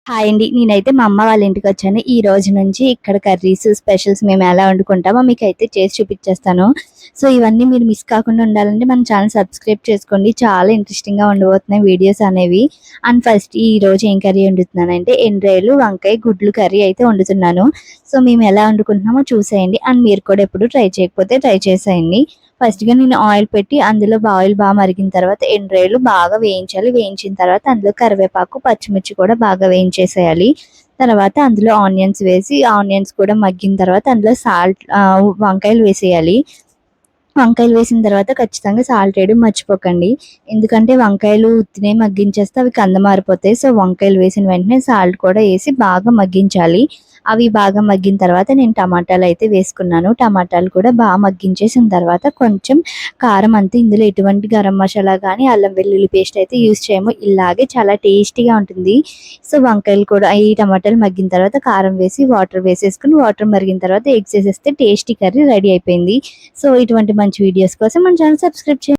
Hi అండి. నేనైతే మా అమ్మ వాళ్ళ ఇంటికొచ్చాను. ఈ రోజు నుంచి ఇక్కడ కర్రీస్, స్పెషల్స్ మేము ఎలా వండుకుంటామో మీకైతే చేసి చూపిచ్చేస్తాను. సో, ఇవన్నీ మీరు మిస్ కాకుండా ఉండాలంటే మన ఛానల్ సబ్స్క్రైబ్ చేసుకోండి. చాలా ఇంట్రెస్టింగ్‌గా ఉండబోతున్నాయి వీడియోస్ అనేవి. అండ్ ఫస్ట్ ఈరోజు ఏం కర్రీ వండుతున్నానంటే ఎండ్రాయిలు, వంకాయ, గుడ్లు కర్రీ అయితే వండుతున్నాను. సో, మేము ఎలా వండుకుంటున్నామో చూసేయండి. అండ్ మీరు కూడా ఎప్పుడు ట్రై చేయకపోతే ట్రై చేసేయండి. ఫస్ట్‌గా నేను ఆయిల్ పెట్టి అందులో ఆయిల్ మరిగిన తర్వాత ఎండ్రాయిలు బాగా వేయించాలి. వేయించిన తర్వాత అందులో కరివేపాకు, పచ్చిమిర్చి కూడా బాగా వేయించేసేయాలి. తర్వాత అందులో ఆనియన్స్ వేసి ఆనియన్స్ కూడా మగ్గిన తర్వాత అందులో వంకాయలు వేసేయాలి. వంకాయలు వేసిన తర్వాత ఖచ్చితంగా సాల్ట్ వేయడం మర్చిపోకండి. ఎందుకంటే వంకాయలు ఉత్తినే మగ్గించేస్తే అవి కంద మారిపోతాయి. సో, వంకాయలు వేసిన వెంటనే సాల్ట్ కూడా ఏసి బాగా మగ్గించాలి. అవి బాగా మగ్గిన తర్వాత నేను టమాటాలయితే వేసుకున్నాను. టమాటాలు కూడా మగ్గించేసిన తర్వాత కొంచెం కారం అంతే. ఇందులో ఎటువంటి గరం మసాలా గానీ, అల్లం వెల్లుల్లి పేస్ట్ అయితే యూజ్ చేయము. ఇలాగే చాలా టేస్టీగా ఉంటుంది. సో, వంకాయలు కూడా ఈ టమాటాలు మగ్గిన తర్వాత కారం వేసి వాటర్ వేసేసుకొని వాటర్ మరిగిన తర్వాత ఎగ్స్ ఏసేస్తే టేస్టీ కర్రీ రెడీ అయిపోయింది. సో, ఇటువంటి మంచి వీడియోస్ కోసం మన ఛానల్ సబ్స్క్రైబ్ చేయండి.